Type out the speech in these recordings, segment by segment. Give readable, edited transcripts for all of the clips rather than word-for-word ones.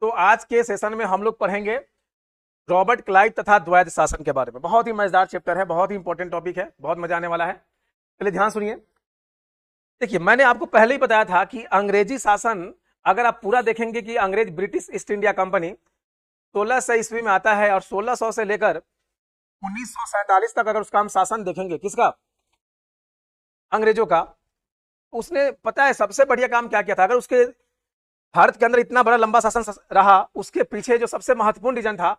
तो आज के सेशन में हम लोग पढ़ेंगे रॉबर्ट क्लाइव तथा द्वैध शासन के बारे में। बहुत ही मजेदार चैप्टर है, बहुत ही इंपॉर्टेंट टॉपिक है, बहुत मजा आने वाला है। चलिए ध्यान सुनिए। देखिए, मैंने आपको पहले ही बताया था कि अंग्रेजी शासन अगर आप पूरा देखेंगे कि अंग्रेज ब्रिटिश ईस्ट इंडिया कंपनी 1600 ईस्वी में आता है और 1600 से लेकर 1947 तक अगर उसका हम शासन देखेंगे, किसका, अंग्रेजों का, उसने पता है सबसे बढ़िया काम क्या किया था। अगर उसके भारत के अंदर इतना बड़ा लंबा शासन रहा, उसके पीछे जो सबसे महत्वपूर्ण रीजन था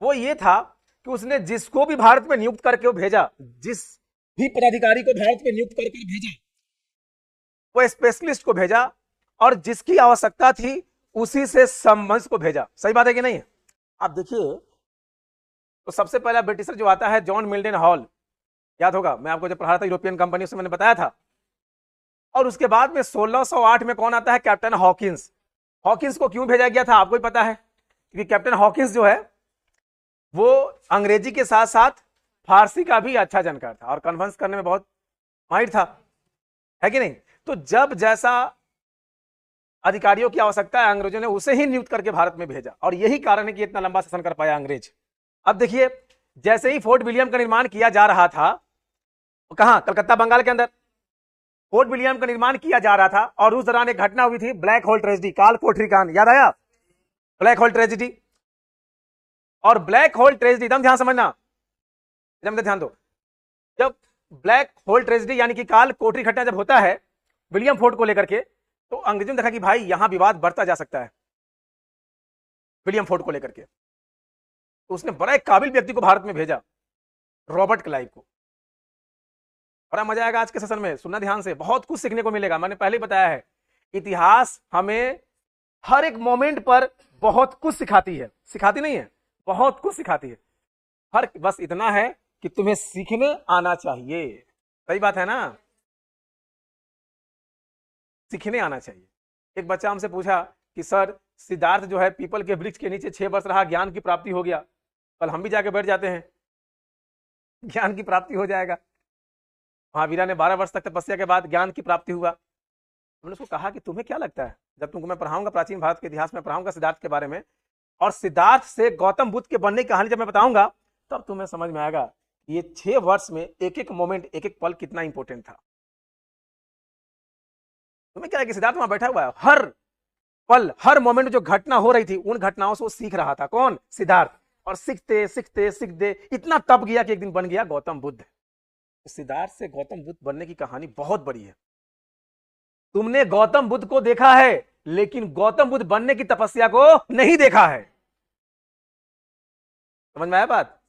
वो ये था कि उसने जिसको भी भारत में नियुक्त करके भेजा, जिस भी पदाधिकारी को भारत में नियुक्त करके भेजा, वो स्पेशलिस्ट को भेजा और जिसकी आवश्यकता थी उसी से संबंध को भेजा। सही बात है कि नहीं है? आप देखिए, तो सबसे पहला ब्रिटिशर जो आता है जॉन मिल्टन हॉल, याद होगा, मैं आपको जब पढ़ा था यूरोपियन कंपनी, उसमें मैंने बताया था। और उसके बाद में 1608 में कौन आता है? Captain Hawkins. हॉकिंस को क्यों भेजा गया था आपको ही पता है, क्योंकि कैप्टन हॉकिंस जो है वो अंग्रेजी के साथ साथ फारसी का भी अच्छा जानकार था और कन्विंस करने में बहुत माहिर था, है कि नहीं? तो जब जैसा अधिकारियों की आवश्यकता है, अंग्रेजों ने उसे ही नियुक्त करके भारत में भेजा और यही कारण है कि इतना लंबा शासन कर पाया अंग्रेज। अब देखिए, जैसे ही फोर्ट विलियम का निर्माण किया जा रहा था, कहां? कलकत्ता, बंगाल के अंदर फोर्ट विलियम का निर्माण किया जा रहा था और उस दौरान एक घटना हुई थी, ब्लैक होल ट्रेजेडी, काल कोठरी कांड। याद आया? Black hole tragedy. और ब्लैक होल ट्रेजेडी एकदम ध्यान समझना, एकदम ध्यान दो। जब ब्लैक होल ट्रेजेडी यानी कि काल कोठरी घटना जब होता है विलियम फोर्ट को लेकर के, तो अंग्रेजों ने देखा कि भाई यहां विवाद बढ़ता जा सकता है विलियम फोर्ट को लेकर के। तो उसने बड़ा एक काबिल व्यक्ति को भारत में भेजा, रॉबर्ट क्लाइव को। बड़ा मजा आएगा आज के सेशन में, सुनना ध्यान से, बहुत कुछ सीखने को मिलेगा। मैंने पहले बताया है, इतिहास हमें हर एक मोमेंट पर बहुत कुछ सिखाती है, सिखाती नहीं है, बहुत कुछ सिखाती है। हर बस इतना है कि तुम्हें सीखने आना चाहिए। सही बात है ना? सीखने आना चाहिए। एक बच्चा हमसे पूछा कि सर, सिद्धार्थ जो है पीपल के वृक्ष के नीचे 6 वर्ष रहा, ज्ञान की प्राप्ति हो गया, कल हम भी जाके बैठ जाते हैं, ज्ञान की प्राप्ति हो जाएगा। महावीरा ने 12 वर्ष तक तपस्या के बाद ज्ञान की प्राप्ति हुआ। हमने उसको कहा कि तुम्हें क्या लगता है, जब तुमको मैं पढ़ाऊंगा प्राचीन भारत के इतिहास में, पढ़ाऊंगा सिद्धार्थ के बारे में, और सिद्धार्थ से गौतम बुद्ध के बनने की कहानी जब मैं बताऊंगा, तब तुम्हें समझ में आएगा ये 6 वर्ष में एक एक मोमेंट, एक एक पल कितना इंपॉर्टेंट था। तुम्हें क्या है कि सिद्धार्थ वहां बैठा हुआ है, हर पल, हर मोमेंट जो घटना हो रही थी, उन घटनाओं से वो सीख रहा था। कौन? सिद्धार्थ। और सीखते सीखते सीखते इतना तप गया कि एक दिन बन गया गौतम बुद्ध। सिद्धार्थ से गौतम बुद्ध बनने की कहानी बहुत बड़ी है। तुमने गौतम बुद्ध को देखा है, लेकिन गौतम बुद्ध बनने की तपस्या को नहीं देखा है। समझ में आया बात?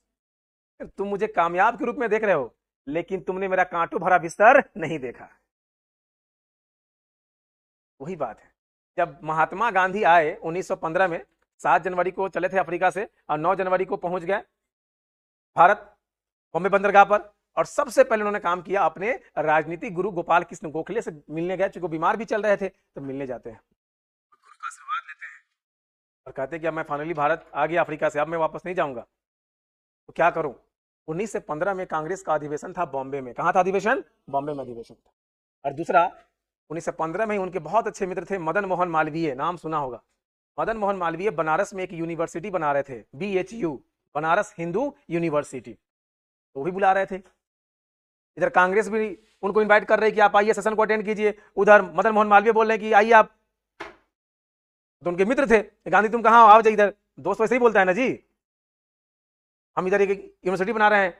तुम मुझे कामयाब के रूप में देख रहे हो, लेकिन तुमने मेरा कांटों भरा बिस्तर नहीं देखा। वही बात है। जब महात्मा गांधी आए 1915 में, 7 जनवरी को चले थे अफ्रीका से और 9 जनवरी को पहुंच गए भारत, बॉम्बे बंदरगाह पर। और सबसे पहले उन्होंने काम किया, अपने राजनीतिक गुरु गोपाल कृष्ण गोखले से मिलने गए, क्योंकि बीमार भी चल रहे थे, तो मिलने जाते हैं, गुरु का आशीर्वाद लेते हैं और कहते हैं कि अब मैं फाइनली भारत आ गया अफ्रीका से, अब मैं वापस नहीं जाऊंगा, तो क्या करूं? 1915 में कांग्रेस का अधिवेशन था बॉम्बे में। कहां था अधिवेशन? बॉम्बे में अधिवेशन था। और दूसरा, 1915 में ही उनके बहुत अच्छे मित्र थे मदन मोहन मालवीय, नाम सुना होगा। मदन मोहन मालवीय बनारस में एक यूनिवर्सिटी बना रहे थे, BHU, बनारस हिंदू यूनिवर्सिटी, तो भी बुला रहे थे। इधर कांग्रेस भी उनको इनवाइट कर रही कि आप आइए, सेशन को अटेंड कीजिए। उधर मदन मोहन मालवीय बोल रहे हैं कि आइए आप, तो उनके मित्र थे, गांधी तुम कहां हो, आओ जाइए इधर। दोस्त वैसे ही बोलता है ना जी, हम इधर एक यूनिवर्सिटी बना रहे हैं,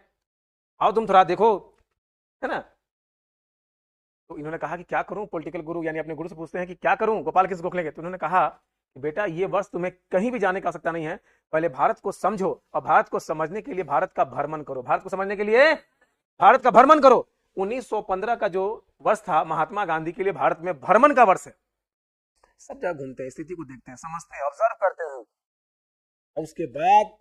आओ तुम थोड़ा देखो, है ना? तो इन्होंने कहा कि क्या करूं, पॉलिटिकल गुरु यानी अपने गुरु से पूछते हैं कि क्या करूं गोपाल कृष्ण गोखले के। तो उन्होंने कहा कि बेटा, ये वर्ष तुम्हें कहीं भी जाने की आवश्यकता नहीं है, पहले भारत को समझो और भारत को समझने के लिए भारत का भ्रमण करो, भारत को समझने के लिए भारत का भ्रमण करो। 1915 का जो वर्ष था महात्मा गांधी के लिए भारत में भ्रमण का वर्ष है। सब जगह घूमते हैं, स्थिति को देखते हैं, समझते हैं, ऑब्जर्व करते हैं। और उसके बाद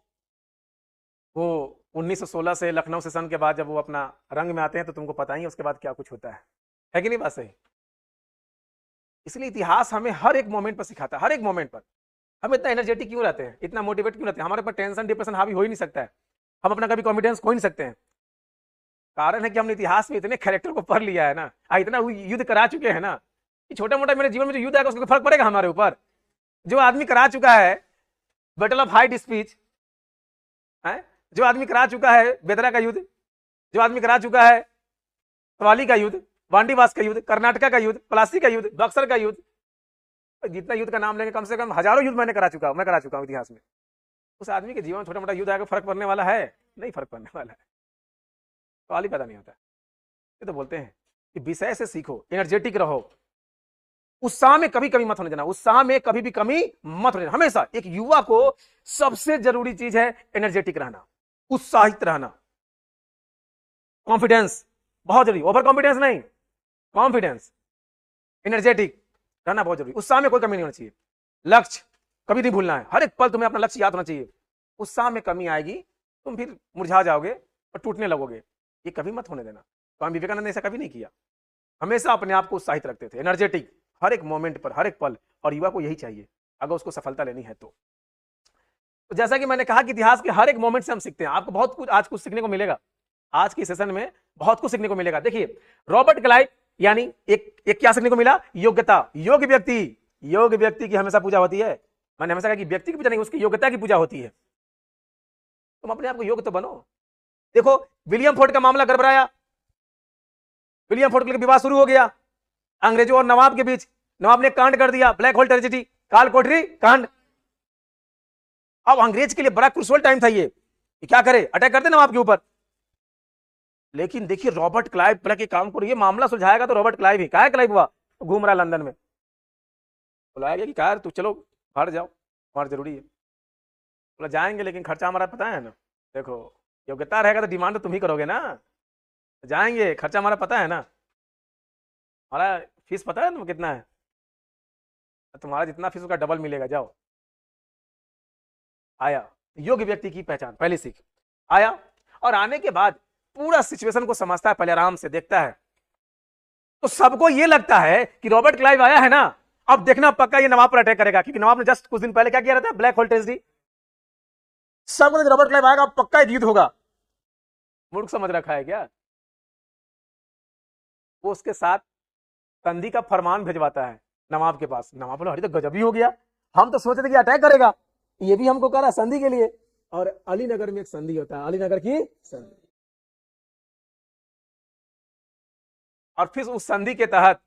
वो 1916 से लखनऊ सेशन के बाद जब वो अपना रंग में आते हैं, तो तुमको पता ही है उसके बाद क्या कुछ होता है कि नहीं? बात सही। इसलिए इतिहास हमें हर एक मोमेंट पर सिखाता है, हर एक मोमेंट पर। हम इतना एनर्जेटिक क्यों रहते हैं, इतना मोटिवेट क्यों रहते हैं? हमारे पर टेंशन डिप्रेशन हावी हो ही नहीं सकता है, हम अपना कभी कॉन्फिडेंस खो ही नहीं सकते हैं। कारण है कि हमने इतिहास में इतने कैरेक्टर को पढ़ लिया है ना, इतना युद्ध करा चुके हैं ना, कि छोटा मोटा मेरे जीवन में जो युद्ध आएगा उसका फर्क पड़ेगा हमारे ऊपर? जो आदमी करा चुका है बैटल ऑफ हाइट स्पीच है, जो आदमी करा चुका है बेदरा का युद्ध, जो आदमी करा चुका है सवाली का युद्ध, वांडीवास का युद्ध, कर्नाटका का युद्ध, प्लासी का युद्ध, बक्सर का युद्ध, जितना युद्ध का नाम लेंगे कम से कम हजारों युद्ध मैं करा चुका हूं इतिहास में। उस आदमी के जीवन में छोटा मोटा युद्ध आकर फर्क पड़ने वाला है? नहीं फर्क पड़ने वाला है, सवाल ही पैदा नहीं होता। ये तो बोलते हैं कि विषय से सीखो, एनर्जेटिक रहो, उत्साह में कभी कभी मत होने देना, उत्साह में कभी भी कमी मत होने देना। हमेशा एक युवा को सबसे जरूरी चीज है एनर्जेटिक रहना, उत्साहित रहना, कॉन्फिडेंस बहुत जरूरी, ओवर कॉन्फिडेंस नहीं, कॉन्फिडेंस, एनर्जेटिक रहना बहुत जरूरी, उत्साह में कोई कमी नहीं होनी चाहिए, लक्ष्य कभी नहीं भूलना है, हर एक पल तुम्हें अपना लक्ष्य याद होना चाहिए। उत्साह में कमी आएगी, तुम फिर मुरझा जाओगे और टूटने लगोगे, ये कभी मत होने देना। स्वामी विवेकानंद ने ऐसा कभी नहीं किया, हमेशा अपने आप को उत्साहित रखते थे, एनर्जेटिक हर एक मोमेंट पर, हर एक पल, और युवा को यही चाहिए अगर उसको सफलता लेनी है तो। जैसा कि मैंने कहा कि इतिहास के हर एक मोमेंट से हम सीखते हैं, आपको बहुत कुछ आज कुछ सीखने को मिलेगा, आज की सेशन में बहुत कुछ सीखने को मिलेगा। देखिए रॉबर्ट क्लाइव यानी एक क्या सीखने को मिला, योग्यता, योग्य व्यक्ति की हमेशा पूजा होती है। मैंने हमेशा कहा कि व्यक्ति की पूजा नहीं, उसकी योग्यता की पूजा होती है। तुम अपने आप को योग्य तो बनो। देखो विलियम फोर्ड का मामला गड़बड़ाया, विलियम फोर्ड के लिए विवाद शुरू हो गया अंग्रेजों और नवाब के बीच, नवाब ने कांड कर दिया, ब्लैक होल ट्रेजेडी, काल कोठरी कांड। अब अंग्रेज के लिए बड़ा क्रूशियल टाइम था ये, क्या करे, अटैक करते नवाब के ऊपर। लेकिन देखिए रॉबर्ट क्लाइव पहले के काम को, ये मामला सुलझाएगा तो रॉबर्ट क्लाइव ही, क्या क्लाइव हुआ तो घूम रहा लंदन में, बुलाया गया कि क्या तू चलो बाहर जाओ, बाहर जरूरी है, बोला जाएंगे लेकिन खर्चा हमारा पता है ना, देखो योग्यता रहेगा तो डिमांड तो तुम ही करोगे ना, जाएंगे खर्चा हमारा पता है ना, हमारा फीस पता है तुम कितना है, तुम्हारा जितना फीस उसका डबल मिलेगा, जाओ। आया, योग्य व्यक्ति की पहचान पहली सीख, आया और आने के बाद पूरा सिचुएशन को समझता है, पहले आराम से देखता है, तो सबको यह लगता है कि रॉबर्ट क्लाइव आया है ना, अब देखना पक्का ये नवाब पर अटैक करेगा, क्योंकि नवाब ने जस्ट कुछ दिन पहले क्या किया रहता है, ब्लैक होल ट्रेजेडी। सब रॉबर्ट क्लाइव आएगा पक्का युद्ध होगा, मूर्ख समझ रखा है क्या। वो उसके साथ संधि का फरमान भिजवाता है नवाब के पास, नवाब बोला अरे तो गजब ही हो गया, हम तो सोचते थे कि अटैक करेगा, ये भी हमको कह रहा संधि के लिए। और अलीनगर में एक संधि होता है, अलीनगर की संधि, और फिर उस संधि के तहत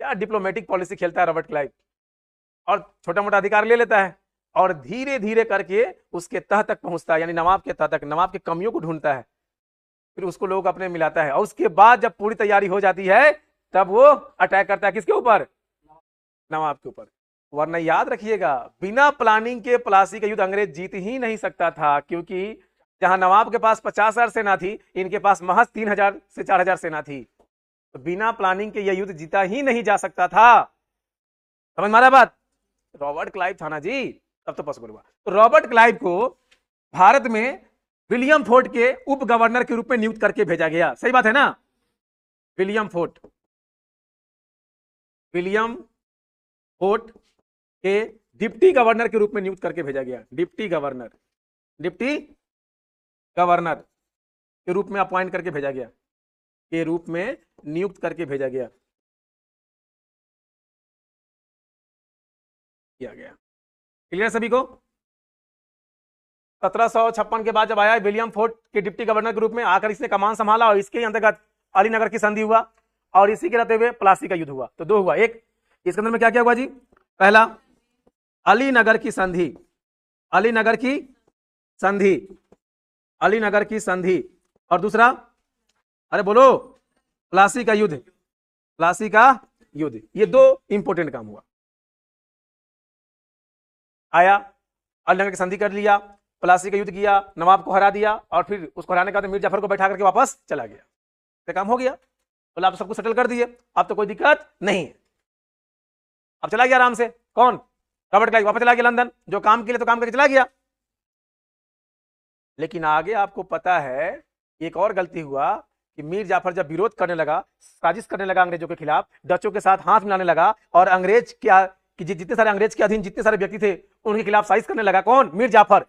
क्या डिप्लोमेटिक पॉलिसी खेलता है रॉबर्ट क्लाइव, और छोटा मोटा अधिकार ले लेता है और धीरे धीरे करके उसके तह तक पहुंचता है, यानी नवाब के तह तक, नवाब के कमियों को ढूंढता है, फिर उसको लोग अपने मिलाता है, और उसके बाद जब पूरी तैयारी हो जाती है तब वो अटैक करता है, किसके ऊपर, नवाब के ऊपर। वरना याद रखिएगा बिना प्लानिंग के प्लासी का युद्ध अंग्रेज जीत ही नहीं सकता था, क्योंकि जहां नवाब के पास 50,000 सेना थी, इनके पास महज 3,000 से 4,000 सेना थी, तो बिना प्लानिंग के यह युद्ध जीता ही नहीं जा सकता था। समझ मारा बात, रॉबर्ट क्लाइव था ना जी, तब तो पॉसिबल हुआ। तो रॉबर्ट क्लाइव को भारत में विलियम फोर्ड के उप गवर्नर के रूप में नियुक्त करके भेजा गया, सही बात है ना, विलियम फोर्ड के डिप्टी गवर्नर के रूप में नियुक्त करके भेजा गया, डिप्टी गवर्नर के रूप में अपॉइंट करके भेजा गया, के रूप में नियुक्त करके भेजा गया, किया गया। क्लियर सभी को। 1756 के बाद जब आया विलियम फोर्ड के डिप्टी गवर्नर के रूप में आकर इसने कमान संभाला, और इसके अंतर्गत अलीनगर की संधि हुआ, और इसी के रहते हुए प्लासी का युद्ध हुआ। तो दो हुआ, एक इसके अंदर में क्या क्या हुआ जी, पहला अलीनगर की संधि, अलीनगर की संधि, और दूसरा अरे बोलो प्लासी का युद्ध, ये दो इंपॉर्टेंट काम हुआ। आया, अलीनगर की संधि कर लिया, प्लासी का युद्ध किया, नवाब को हरा दिया, और फिर उसको हराने के बाद मीर जाफर को बैठा करके वापस चला गया, तो काम हो गया। बोला आप सबको सेटल कर दिए, अब तो कोई दिक्कत नहीं है, अब चला गया आराम से। कौन, रॉबर्ट क्लाइव वापस चला गया लंदन, जो काम के लिए तो काम करके चला गया। लेकिन आगे आपको पता है एक और गलती हुआ कि मीर जाफर जब विरोध करने लगा, साजिश करने लगा अंग्रेजों के खिलाफ, डचों के साथ हाथ मिलाने लगा, और अंग्रेज क्या कि जितने सारे अंग्रेज के अधीन जितने सारे व्यक्ति थे उनके खिलाफ साजिश करने लगा, कौन, मीर जाफर।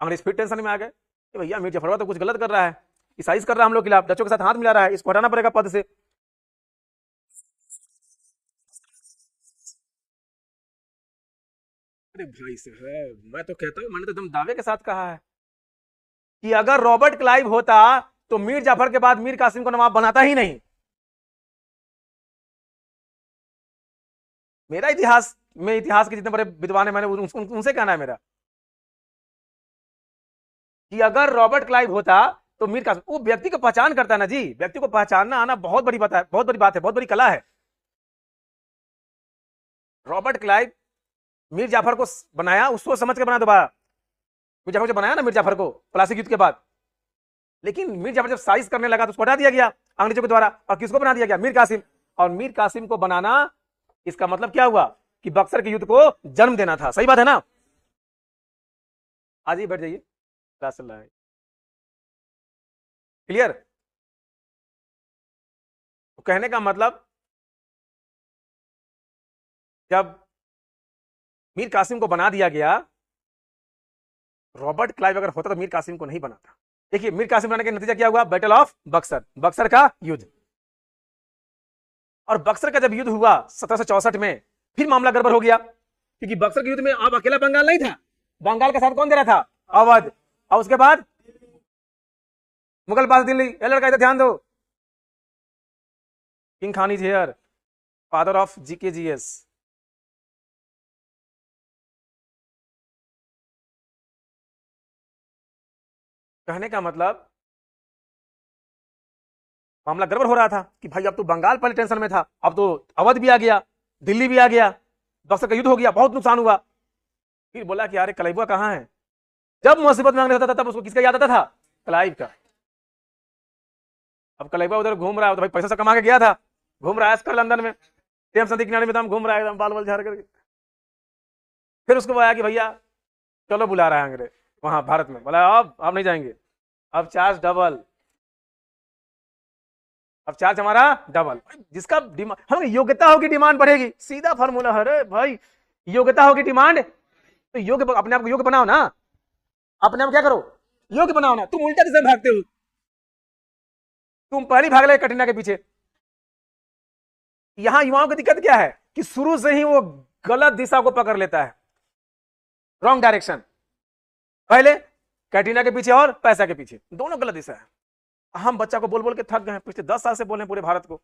अंग्रेज फिर टेंशन में आ गए कि भैया मीर जाफर तो कुछ गलत कर रहा है, साजिश कर रहा है हम लोग खिलाफ, डचों के साथ हाथ मिला रहा है, इसको हटाना पड़ेगा पद से। अरे भाई साहब, मैं तो कहता हूं, मैंने तो एकदम दावे के साथ कहा है कि अगर रॉबर्ट क्लाइव होता तो मीर जाफर के बाद मीर कासिम को नवाब बनाता ही नहीं। मेरा इतिहास में, इतिहास के जितने बड़े विद्वान है, मैंने उनसे कहना है मेरा कि अगर रॉबर्ट क्लाइव होता तो मीर कासिम, वो व्यक्ति को पहचान करता है ना जी, व्यक्ति को पहचानना आना बहुत बड़ी बात है, बहुत बड़ी बात है, बहुत बड़ी कला है। रॉबर्ट क्लाइव मीर जाफर को बनाया, उसको समझ के बना दोबारा। मीर जाफर जो बनाया ना मीर जाफर को प्लासी युद्ध के बाद, लेकिन मीर जाफर जब साइज करने लगा तो उसको हटा दिया गया अंग्रेजों के द्वारा, और किसको बना दिया गया? मीर कासिम। और मीर कासिम को बनाना, इसका मतलब क्या हुआ कि बक्सर के युद्ध को जन्म देना था। सही बात है ना? आज ही बैठ जाइए, क्लास चल रहा है। क्लियर? तो कहने का मतलब, जब मीर कासिम को बना दिया गया, रॉबर्ट क्लाइव अगर होता तो मीर कासिम को नहीं बनाता। देखिए मीर कासिम बनाने का नतीजा क्या हुआ? बैटल ऑफ बक्सर, बक्सर का युद्ध। और बक्सर का जब युद्ध हुआ 1764 में, फिर मामला गड़बड़ हो गया, क्योंकि बक्सर के युद्ध में अब अकेला बंगाल नहीं था, बंगाल का साथ कौन दे रहा था? अवध। और उसके बाद मुगल पास दिल्ली। ये लड़का इधर ध्यान दो, king Khan is here, father of GKGS. कहने का मतलब, मामला गड़बड़ हो रहा था कि भाई अब तो बंगाल पहले टेंशन में था, अब तो अवध भी आ गया, दिल्ली भी आ गया, बक्सर का युद्ध हो गया, बहुत नुकसान हुआ। फिर बोला कि अरे क्लाइव कहाँ है? जब मुसीबत मांगने होता था तब उसको किसका याद आता था? क्लाइव का। अब क्लाइव उधर घूम रहा है, तो भाई पैसा से कमा के गया था, घूम रहा है आजकल लंदन में, टेम्स नदी किनारे में दम घूम रहा है, एकदम बाल बाल झाड़ करके। फिर उसको आया कि भैया चलो बुला रहा है अंग्रेज वहां भारत में। बोला अब नहीं जाएंगे, अब चार्ज डबल, अब चार्ज हमारा डबल। जिसका डिमांड, हम योग्यता होगी डिमांड बढ़ेगी, सीधा फॉर्मूला है रे भाई। योग्यता होगी डिमांड, तो योग्य, अपने आप को योग्य बनाओ ना, अपने आप क्या करो? योग्य बनाओ ना। तुम उल्टा दिशा में भागते हो, तुम पहले भाग रहे कटरीना के पीछे। यहां युवाओं की दिक्कत क्या है कि शुरू से ही वो गलत दिशा को पकड़ लेता है, रॉन्ग डायरेक्शन। पहले कैटरीना के पीछे और पैसा के पीछे, दोनों गलत दिशा है। हम बच्चा को बोल बोल के थक गए, पिछले 10 साल से बोल रहे हैं पूरे भारत को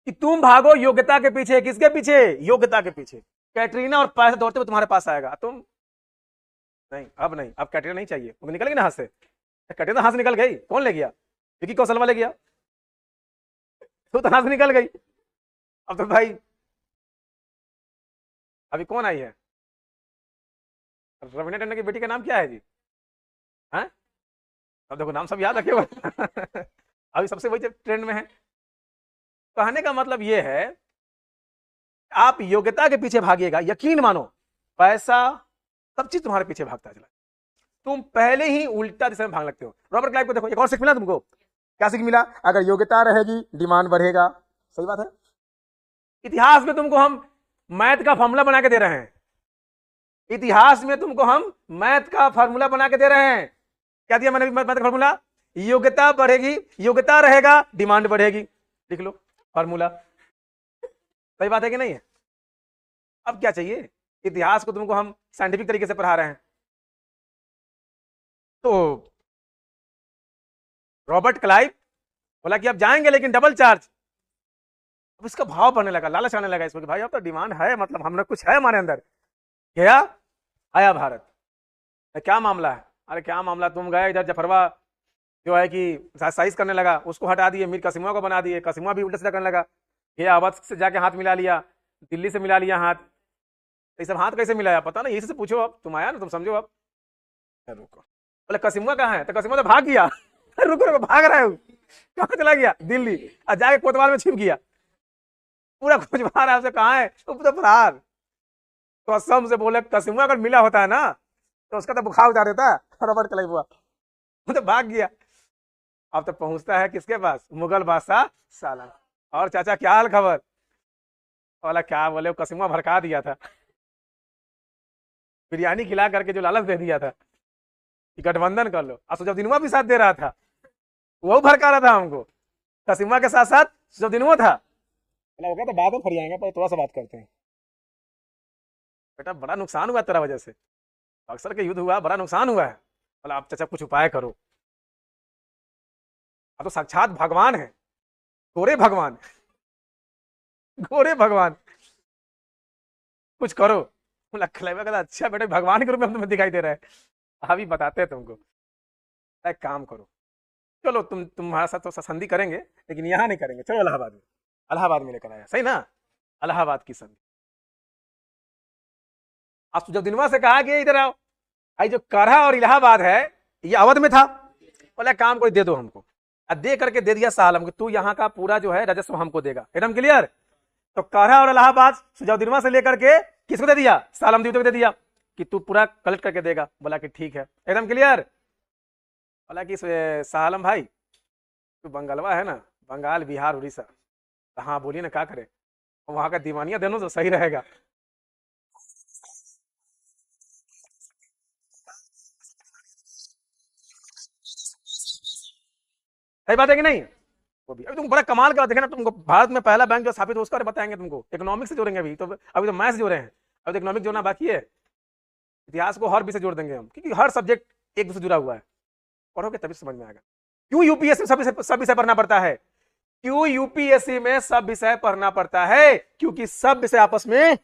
कि तुम भागो योग्यता के पीछे। किसके पीछे? योग्यता के पीछे। कैटरीना और पैसा दौड़ते हुए तुम्हारे पास आएगा, तुम नहीं। अब नहीं, अब कैटरीना नहीं चाहिए, वो निकल गई ना हाथ से। कैटरीना हाथ से निकल गई, कौन ले गया? विकी कौशलवा ले गया, तो हाथ से निकल गई। अब तो भाई अभी कौन आई है? रवीना टंडन की बेटी का नाम क्या है जी? हैं? अब देखो नाम सब याद रखे हुए अभी सबसे वही ट्रेंड में है। कहने का मतलब ये है, आप योग्यता के पीछे भागिएगा, यकीन मानो पैसा सब चीज तुम्हारे पीछे भागता चला, तुम पहले ही उल्टा दिशा में भाग लगते हो। रॉबर्ट क्लाइव को देखो, एक और सीख मिला तुमको। क्या सीख मिला? अगर योग्यता रहेगी डिमांड बढ़ेगा। सही बात है। इतिहास में तुमको हम मैथ का फॉर्मूला बना के दे रहे हैं, इतिहास में तुमको हम मैथ का फॉर्मूला बना के दे रहे हैं। क्या दिया मैंने मैथ का फॉर्मूला? योग्यता बढ़ेगी, योग्यता रहेगा, डिमांड बढ़ेगी। लिख लो फॉर्मूला। सही बात है कि नहीं है? अब क्या चाहिए? इतिहास को तुमको हम साइंटिफिक तरीके से पढ़ा रहे हैं। तो रॉबर्ट क्लाइव बोला कि अब जाएंगे लेकिन डबल चार्ज। अब इसका भाव बढ़ने लगा, लालच आने लगा इसको कि भाई अब तो डिमांड है, मतलब हमने कुछ है हमारे अंदर। गया, आया भारत। क्या मामला है? अरे क्या मामला, तुम गए इधर जफरवा जो है कि साइज करने लगा, उसको हटा दिए, मीर कासिम को बना दिए, कासिम भी उल्टा सीधा करने लगा। ये अवध से जाके हाथ मिला लिया, दिल्ली से मिला लिया हाथ। ये सब हाथ कैसे मिलाया पता नहीं, इसी से पूछो। अब तुम आया ना, तुम समझो। अब रुको, बोले कासिम कहाँ है? तो कासिम तो भाग गया रुको रुको, भाग रहा है, कहाँ चला गया? दिल्ली। और जाके कोतवाल में छिप गया, पूरा खोजवा रहा है उसे, कहाँ है? तो फरार। तो असम से बोले कासिम अगर मिला होता है ना तो उसका तो बुखार उतार देता है। रॉबर्ट क्लाइव हुआ, वो तो भाग गया। अब तो पहुंचता है किसके पास? मुगल बादशाह साला। और चाचा क्या हाल खबर? बोला क्या बोले, कासिम भड़का दिया था, बिरयानी खिला करके जो लालच दे दिया था कि गठबंधन कर लो। और सुजफदीनुमा भी साथ दे रहा था, वो भड़का रहा था हमको। कासिम के साथ साथ सुजफदीनुमा था। तो बाद में फरियाएंगे, पर थोड़ा सा बात करते हैं। बेटा बड़ा नुकसान हुआ तेरा वजह से, बक्सर के युद्ध हुआ, बड़ा नुकसान हुआ है। बोला आप चाचा कुछ उपाय करो। अब तो साक्षात भगवान है, गोरे भगवान, गोरे भगवान, कुछ करो। बोला क्लेवर कहता अच्छा बेटा भगवान के रूप में हम तुम्हें दिखाई दे रहा है, अभी बताते हैं तुमको। एक काम करो, चलो तुम्हारे साथ तो संधि करेंगे लेकिन यहाँ नहीं करेंगे, चलो इलाहाबाद में। इलाहाबाद में लेकर आया, सही ना, इलाहाबाद की संधि। अब सुजाउद्दीनवा से कहा कि इधर आओ, भाई जो काढ़ा और इलाहाबाद है ये अवध में था। बोला काम कोई दे दो हमको, दे करके दे दिया साल हमको, तू यहाँ का पूरा जो है राजस्व हमको देगा, एकदम क्लियर। तो काढ़ा और इलाहाबाद सुजाउद्दीनवा से लेकर के किसको दे दिया, सालम द्वीप को दे दिया कि तू पूरा कलेक्ट करके देगा। बोला कि ठीक है, एकदम क्लियर। बोला कि सालम भाई तू बंगालवा है ना, बंगाल बिहार उड़ीसा, हाँ बोलिए ना क्या करे, वहां का दीवानिया देनो तो सही रहेगा। सही बात है कि नहीं। वो भी अभी तुम बड़ा कमाल का देखे ना, तुमको भारत में पहला बैंक जो स्थापित हो उसका बताएंगे तुमको, इकोनॉमिक्स से जोड़ेंगे। अभी तो मैथ्स जोड़े हैं, अभी तो इकोनॉमिक्स जोड़ना बाकी है। इतिहास को हर विषय जोड़ देंगे हम, क्योंकि हर सब्जेक्ट एक दूसरे जुड़ा हुआ है, पढ़ोगे तभी समझ में आएगा। क्यों यूपीएससी सब विषय पढ़ना पड़ता है, क्यों यूपीएससी में सब विषय पढ़ना पड़ता है, क्योंकि सब विषय आपस में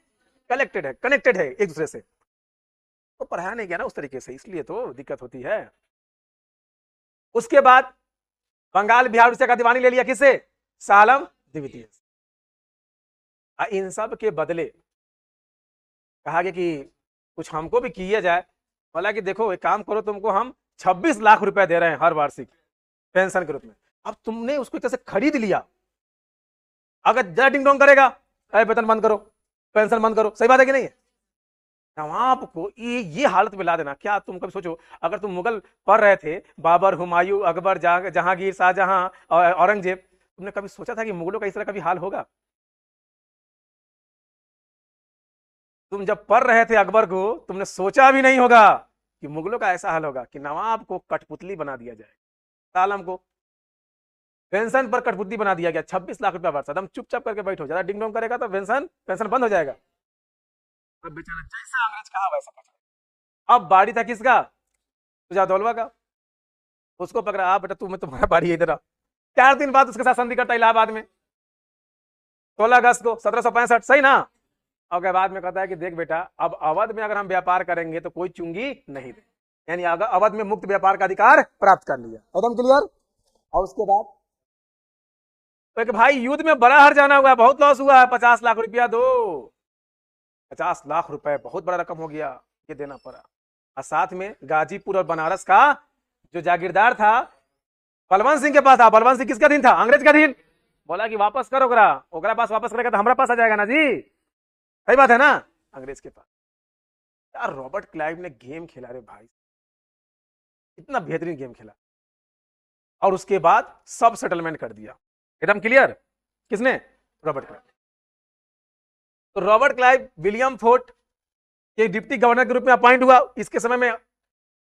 कनेक्टेड है एक दूसरे से, तो पढ़ाया नहीं गया ना उस तरीके से, इसलिए तो दिक्कत होती है। उसके बाद बंगाल बिहार उड़ीसा का दीवानी ले लिया किससे, सालम द्वितीय। इन सब के बदले कहा गया कि कुछ हमको भी किया जाए। बोला कि देखो एक काम करो, तुमको हम 26 लाख रुपए दे रहे हैं हर वार्षिक पेंशन के रूप में। अब तुमने उसको एक तरह से खरीद लिया, अगर जरा डिंग डोंग करेगा अरे वेतन बंद करो, पेंशन बंद करो, सही बात है कि नहीं है। नवाब को ये हालत में ला देना, क्या तुम कभी सोचो अगर तुम मुगल पढ़ रहे थे, बाबर, हुमायूं, अकबर, जहांगीर, शाहजहां और औरंगजेब, तुमने कभी सोचा था कि मुगलों का इस तरह का भी हाल होगा। तुम जब पढ़ रहे थे अकबर को, तुमने सोचा भी नहीं होगा कि मुगलों का ऐसा हाल होगा कि नवाब को कठपुतली बना दिया जाए, सालम को पेंशन पर कठपुतली बना दिया गया, 26 लाख रुपया वर्ष। एकदम चुपचाप करके बैठो, ज्यादा डिंग डोंग करेगा तो पेंशन बंद हो जाएगा। अब बेचारा जैसा अंग्रेज कहा वैसा पकड़ा। अब बाड़ी था किसका, सुजाउद्दौला का, उसको पकड़ा, आप बेटा तुम्हारा बाड़ी है इधर। 4 दिन बाद उसके साथ संधि करता इलाहाबाद में, 16 अगस्त को 1765, सही ना। और बाद में कहता है कि देख बेटा अब अवध में अगर हम व्यापार करेंगे तो कोई चुंगी नहीं दे, यानी अगर अवध में मुक्त व्यापार का अधिकार प्राप्त कर लिया, एकदम क्लियर। और उसके बाद तो कि भाई युद्ध में बड़ा हार जाना हुआ है, बहुत लॉस हुआ है, 50 लाख रुपया दो। 50 लाख रुपए बहुत बड़ा रकम हो गया, ये देना पड़ा। और साथ में गाजीपुर और बनारस का जो जागीरदार था बलवंत सिंह के पास था। बलवंत सिंह किसका दिन था, अंग्रेज का दिन। बोला कि वापस करो, ओकरा पास वापस करेगा तो हमारा पास आ जाएगा ना जी, सही बात है ना, अंग्रेज के पास। यार रॉबर्ट क्लाइव ने गेम खेला रे भाई, इतना बेहतरीन गेम खेला, और उसके बाद सब सेटलमेंट कर दिया, एकदम क्लियर। किसने, रॉबर्ट क्लाइव। तो रॉबर्ट क्लाइव विलियम फोर्ट के डिप्टी गवर्नर के रूप में अपॉइंट हुआ। इसके समय में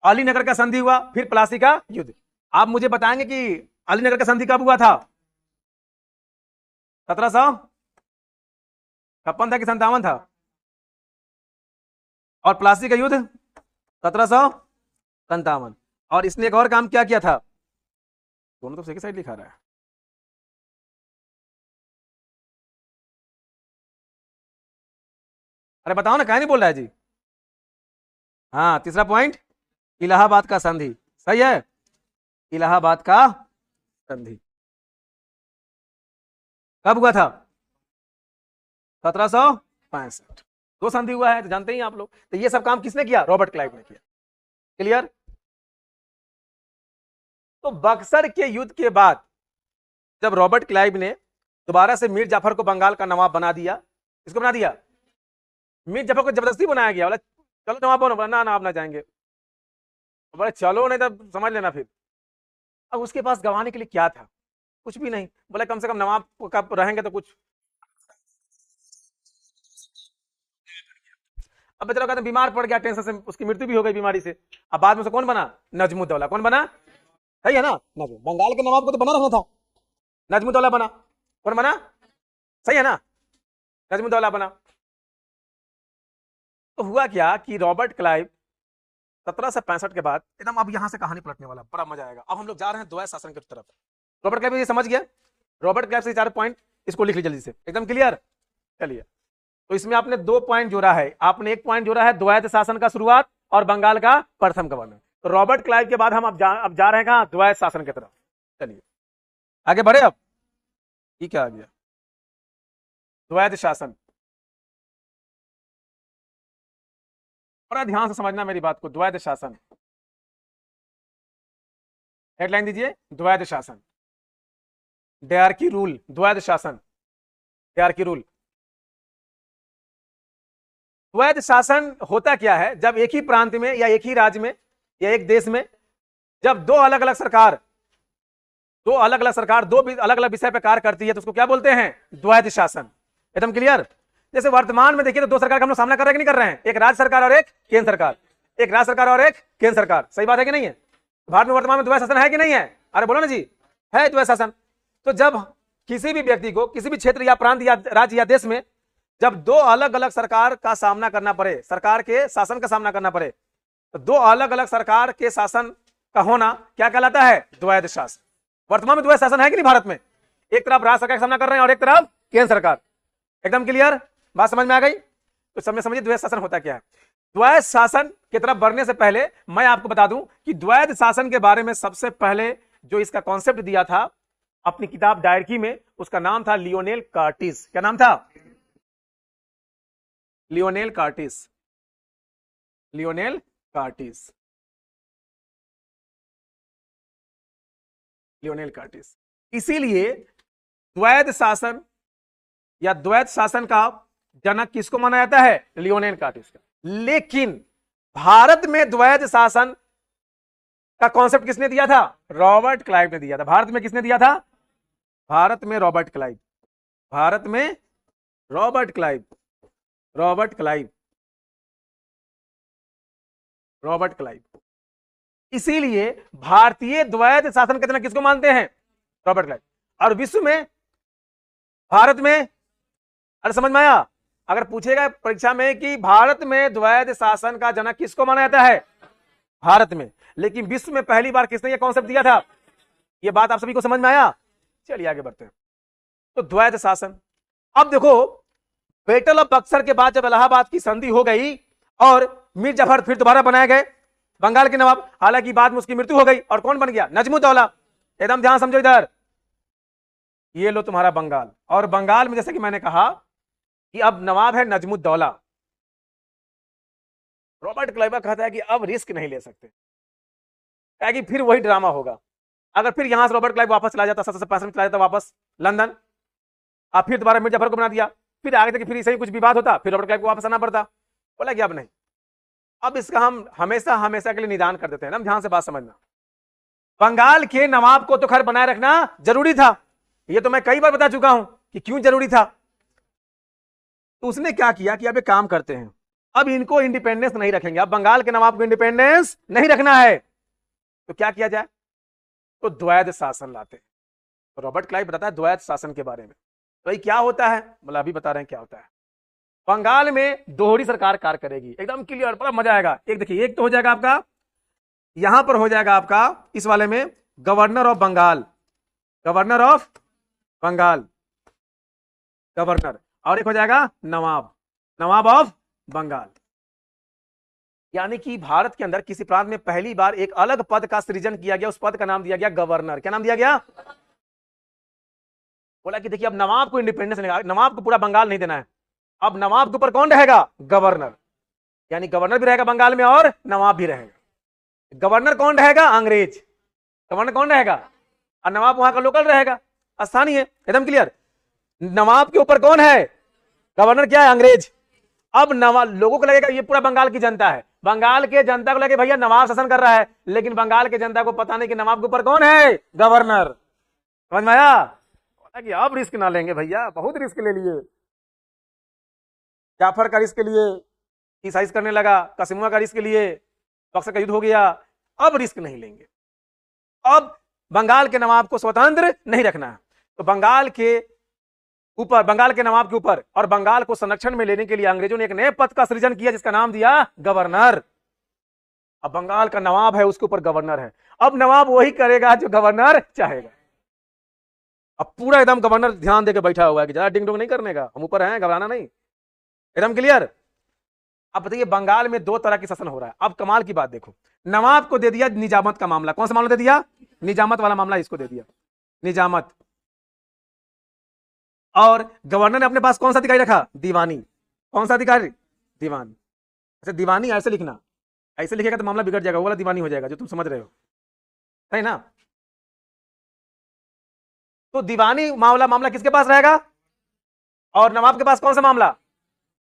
अलीनगर का संधि हुआ, फिर प्लासी का युद्ध। आप मुझे बताएंगे कि अलीनगर का संधि कब हुआ था, 1756 था कि 57 था, और प्लासी का युद्ध 1757। और इसने एक और काम क्या किया था, दोनों तो सेकंड साइड लिखा रहा है, अरे बताओ ना, कहीं नहीं बोल रहा है जी। हाँ तीसरा पॉइंट, इलाहाबाद का संधि, सही है, इलाहाबाद का संधि कब हुआ था, 1765। दो संधि हुआ है तो जानते ही आप लोग। तो ये सब काम किसने किया, रॉबर्ट क्लाइव ने किया, क्लियर। तो बक्सर के युद्ध के बाद जब रॉबर्ट क्लाइव ने दोबारा से मीर जाफर को बंगाल का नवाब बना दिया, किसको बना दिया, मीर जाफर को जबरदस्ती बनाया गया। बोला चलो नवाब बनो, ना आप ना जाएंगे, बोले चलो नहीं तो समझ लेना फिर। अब उसके पास गंवाने के लिए क्या था, कुछ भी नहीं। बोले कम से कम नवाब का रहेंगे तो कुछ। अब बेचारा कहते बीमार पड़ गया, टेंशन से उसकी मृत्यु भी हो गई बीमारी से। अब बाद में से कौन बना, नजमुद्दौला। कौन बना, सही है ना, नजम, बंगाल के नवाब को तो बना रखना था, नजमुद्दौला बना। कौन बना, सही है ना, नजमुद्दौला बना। तो हुआ क्या कि रॉबर्ट क्लाइव 1765 के बाद एकदम, अब यहां से कहानी पलटने वाला, बड़ा मजा आएगा। अब हम लोग जा रहे हैं द्वैत शासन की तरफ। रॉबर्ट क्लाइव ये समझ गया, रॉबर्ट क्लाइव से 4 पॉइंट इसको लिख लीजिए जल्दी से, एकदम क्लियर। चलिए, तो इसमें आपने 2 पॉइंट जोड़ा है, आपने 1 पॉइंट जोड़ा है द्वैत शासन का शुरुआत और बंगाल का प्रथम गवर्नर। तो रॉबर्ट क्लाइव के बाद हम अब जा रहे हैं कहां, द्वैत शासन की तरफ। चलिए आगे बढ़े। अब ये क्या आ गया, द्वैत शासन। बड़ा ध्यान से समझना मेरी बात को, द्वैत शासन। हेडलाइन दीजिए, द्वैत शासन, डायरकी रूल, द्वैत शासन, डायरकी रूल। द्वैत शासन होता क्या है, जब एक ही प्रांत में या एक ही राज्य में या एक देश में जब दो अलग अलग सरकार दो अलग अलग विषय पर कार्य करती है तो उसको क्या बोलते हैं, द्वैत शासन। एकदम क्लियर। जैसे वर्तमान में देखिए तो 2 सरकार का हम लोग सामना कर रहे हैं कि नहीं कर रहे हैं, एक राज्य सरकार और एक केंद्र सरकार, एक राज्य सरकार और एक केंद्र सरकार। सही बात है कि नहीं है? भारत में वर्तमान में द्वैत शासन है कि नहीं है? अरे बोलो ना जी, है द्वैत शासन। तो जब किसी भी व्यक्ति को किसी भी क्षेत्र या प्रांत या राज्य या देश में जब 2 अलग अलग सरकार का सामना करना पड़े, सरकार के शासन का सामना करना पड़े, तो 2 अलग अलग सरकार के शासन का होना क्या कहलाता है, द्वैत शासन। वर्तमान में द्वैत शासन है कि नहीं भारत में? एक तरफ राज्य सरकार का सामना कर रहे हैं और एक तरफ केंद्र सरकार। एकदम क्लियर, बात समझ में आ गई? तो समझिए द्वैत शासन होता क्या है। द्वैत शासन की तरफ बढ़ने से पहले मैं आपको बता दूं कि द्वैत शासन के बारे में सबसे पहले जो इसका कॉन्सेप्ट दिया था अपनी किताब डायरकी में, उसका नाम था लियोनेल कार्टिस। क्या नाम था? Lionel Curtis. Lionel Curtis, Lionel Curtis. इसीलिए द्वैत शासन या द्वैत शासन का जनक किसको माना जाता है, लियोनेल कार्टिस का। लेकिन भारत में द्वैत शासन का कॉन्सेप्ट किसने दिया था, रॉबर्ट क्लाइव ने दिया था। भारत में किसने दिया था, भारत में रॉबर्ट क्लाइव, भारत में Robert Clive, Robert Clive, Robert Clive. इसीलिए भारतीय द्वैत शासन के जनक किसको मानते हैं, रॉबर्ट क्लाइव। और विश्व में, भारत में, अरे समझ में आया? अगर पूछेगा परीक्षा में कि भारत में द्वैत शासन का जनक किसको माना जाता है, भारत में, लेकिन विश्व में पहली बार किसने यह कॉन्सेप्ट दिया था? यह बात आप सभी को समझ में आया? चलिए आगे बढ़ते हैं। तो द्वैत शासन, अब देखो बैटल ऑफ बक्सर के बाद जब इलाहाबाद की संधि हो गई और मीर जाफर फिर दोबारा बनाए गए बंगाल के नवाब, हालांकि बाद में उसकी मृत्यु हो गई और कौन बन गया, नजमुद्दौला। एकदम ध्यान समझो इधर, ये लो तुम्हारा बंगाल। और बंगाल में जैसे कि मैंने कहा कि अब नवाब है नजमुद्दौला। रॉबर्ट क्लाइव कहता है कि अब रिस्क नहीं ले सकते, क्या कि फिर वही ड्रामा होगा। अगर फिर यहां से रॉबर्ट क्लाइव वापस चला जाता, 1765 में चला जाता वापस लंदन, अब फिर दोबारा मीर जाफर को बना दिया, फिर आगे तक फिर इसे कुछ विवाद होता, फिर रॉबर्ट क्लाइव को वापस आना पड़ता। बोला कि अब नहीं, अब इसका हम हमेशा हमेशा के लिए निदान कर देते हैं ना। ध्यान से बात समझना, बंगाल के नवाब को तो खैर बनाए रखना जरूरी था, ये तो मैं कई बार बता चुका हूं कि क्यों जरूरी था। तो उसने क्या किया कि अब एक काम करते हैं, अब इनको इंडिपेंडेंस नहीं रखेंगे, अब बंगाल के नवाब को इंडिपेंडेंस नहीं रखना है, तो क्या किया जाए, तो द्वैत शासन लाते हैं। तो रॉबर्ट क्लाइव बताता है द्वैत शासन के बारे में। तो ये क्या होता है, मतलब अभी बता रहे हैं क्या होता है। बंगाल में दोहरी सरकार कार्य करेगी, एकदम क्लियर, बड़ा मजा आएगा। एक देखिए, एक तो हो जाएगा आपका यहां पर हो जाएगा आपका इस वाले में governor of Bengal, governor of Bengal, governor, और एक हो जाएगा नवाब, नवाब ऑफ बंगाल। यानी कि भारत के अंदर किसी प्रांत में पहली बार एक अलग पद का सृजन किया गया, उस पद का नाम दिया गया गवर्नर। क्या नाम दिया गया? बोला कि देखिए अब नवाब को इंडिपेंडेंस नहीं, नवाब को पूरा बंगाल नहीं देना है, अब नवाब के ऊपर कौन रहेगा, गवर्नर। यानी गवर्नर भी रहेगा बंगाल में और नवाब भी रहेगा। गवर्नर कौन रहेगा, अंग्रेज। गवर्नर कौन रहेगा, और नवाब वहां का लोकल रहेगा, स्थानीय। एकदम क्लियर। नवाब के ऊपर कौन है, गवर्नर क्या है, अंग्रेज। अब नवाब, लोगों को लगेगा ये पूरा बंगाल की जनता है, बंगाल के जनता को लगे भैया नवाब शासन कर रहा है, लेकिन बंगाल के जनता को पता नहीं कि नवाब के ऊपर कौन है, गवर्नर। समझ में आया? कि अब रिस्क ना लेंगे भैया, बहुत रिस्क ले लिए। जाफर का रिस्क लिए, ईसाइज करने लगा, कासिमुआ का रिस्क लिए, बक्सर का युद्ध हो गया, अब रिस्क नहीं लेंगे। अब बंगाल के नवाब को स्वतंत्र नहीं रखना है, तो बंगाल के ऊपर, बंगाल के नवाब के ऊपर, और बंगाल को संरक्षण में लेने के लिए अंग्रेजों ने एक नए पद का सृजन किया जिसका नाम दिया गवर्नर। अब बंगाल का नवाब है, उसके ऊपर गवर्नर है। अब नवाब वही करेगा जो गवर्नर चाहेगा। अब पूरा एकदम गवर्नर ध्यान देकर बैठा हुआ है कि ज्यादा डिंग डोंग नहीं करने का, हम ऊपर हैं, घबराना नहीं, एकदम क्लियर। अब बताइए बंगाल में दो तरह की शासन हो रहा है। अब कमाल की बात देखो, नवाब को दे दिया निजामत का मामला। कौन सा मामला दे दिया? निजामत वाला मामला इसको दे दिया, निजामत। और गवर्नर ने अपने पास कौन सा अधिकारी रखा? दीवानी। कौन सा अधिकारी? दीवानी। अच्छा, दीवानी ऐसे लिखना, ऐसे लिखेगा तो मामला बिगड़ जाएगा, वो वाला दीवानी हो जाएगा जो तुम समझ रहे हो, है ना। तो दीवानी मामला किसके पास रहेगा? और नवाब के पास कौन सा मामला?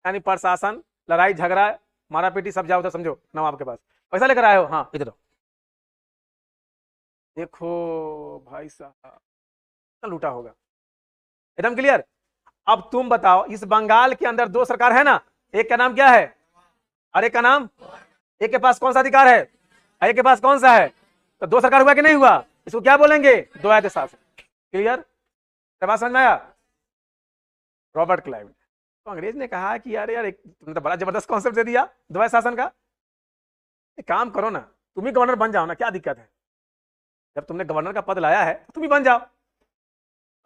यानी प्रशासन, लड़ाई झगड़ा, मारा पीटी सब जाओ उधर, समझो नवाब के पास। पैसा लेकर आए हो? हाँ इधर। देखो भाई साहब लूटा होगा, एकदम क्लियर। अब तुम बताओ, इस बंगाल के अंदर दो सरकार है ना, एक का नाम क्या है और एक का नाम, एक के पास कौन सा अधिकार है, एक के पास कौन सा है? तो दो सरकार हुआ कि नहीं हुआ? इसको क्या बोलेंगे? द्वैध शासन। क्लियर? बात समझ में आया? Robert Clive. तो अंग्रेज ने कहा कि यार यार तुमने तो बड़ा जबरदस्त कॉन्सेप्ट दे दिया द्वैध शासन का, एक काम करो ना, तुम ही गवर्नर बन जाओ ना, क्या दिक्कत है? जब तुमने गवर्नर का पद लाया है तुम ही बन जाओ।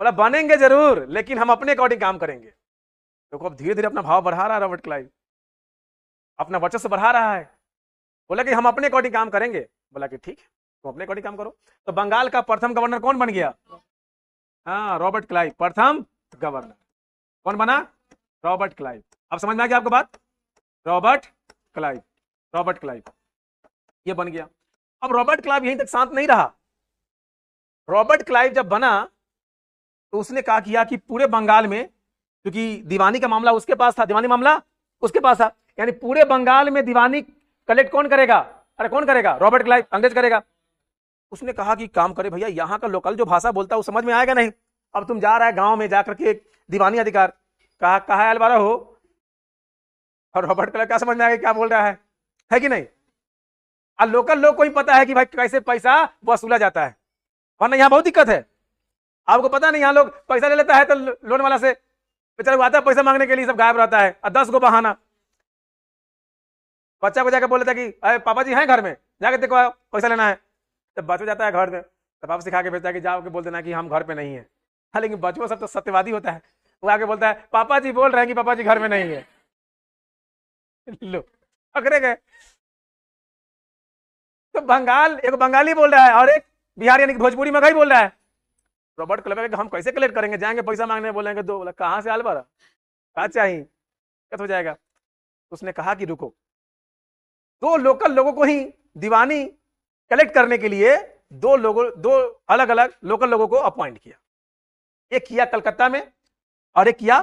बोला बनेंगे जरूर, लेकिन हम अपने अकॉर्डिंग काम करेंगे। देखो अब धीरे धीरे अपना भाव बढ़ा रहा है रॉबर्ट क्लाइव, अपना वर्चस्व बढ़ा रहा है। बोला कि हम अपने अकॉर्डिंग काम करेंगे। बोला कि ठीक है, तुम अपने अकॉर्डिंग काम करो। तो बंगाल का प्रथम गवर्नर कौन बन गया? हाँ, रॉबर्ट क्लाइव प्रथम गवर्नर। कौन बना? Robert Clive. अब समझ में आ गया आपको बात? रॉबर्ट क्लाइव, रॉबर्ट क्लाइव ये बन गया। अब रॉबर्ट क्लाइव यहीं तक शांत नहीं रहा। रॉबर्ट क्लाइव जब बना तो उसने कहा किया कि पूरे बंगाल में, क्योंकि दीवानी का मामला उसके पास था, दीवानी मामला उसके पास था, यानी पूरे बंगाल में दीवानी कलेक्ट कौन करेगा? अरे कौन करेगा? रॉबर्ट क्लाइव, अंग्रेज करेगा। उसने कहा कि काम करे भैया, यहाँ का लोकल जो भाषा बोलता है वो समझ में आएगा नहीं। अब तुम जा रहा है गांव में जाकर के दीवानी अधिकार, कहा है अलवारा हो, और रॉबर्ट क्लाइव क्या समझ में आएगा क्या बोल रहा है कि नहीं? और लोकल लोग को ही पता है कि भाई कैसे पैसा वसूला जाता है, वरना यहाँ बहुत दिक्कत है। आपको पता नहीं, यहाँ लोग पैसा ले लेता है तो लोन वाला से बेचारा आता है पैसा मांगने के लिए, सब गायब रहता है और 10 गो बहाना। बच्चा को जाकर बोल देता कि अरे पापा जी हैं घर में, जाके देखो पैसा लेना है। जब बच्चा जाता है घर में तो पापा सिखा के भेजता है कि जाओ के बोल देना कि हम घर पे नहीं है। हाँ, लेकिन बच्चों सब तो सत्यवादी होता है, वो आके बोलता है पापा जी बोल रहे हैं कि पापा जी घर में नहीं है। लो पकड़े गए। तो बंगाल, एक बंगाली बोल रहा है और एक बिहार यानी भोजपुरी में बोल रहा है। रॉबर्ट क्लाइव हम कैसे कलेक्ट करेंगे? जाएंगे पैसा मांगने, बोलेंगे दो। बोला कहाँ से अलवारा, क्या चाहिए, क्या हो जाएगा? उसने कहा कि रुको, दो लोकल लोगों को ही दीवानी कलेक्ट करने के लिए दो अलग अलग लोकल लोगों को अपॉइंट किया। एक किया कलकत्ता में और एक किया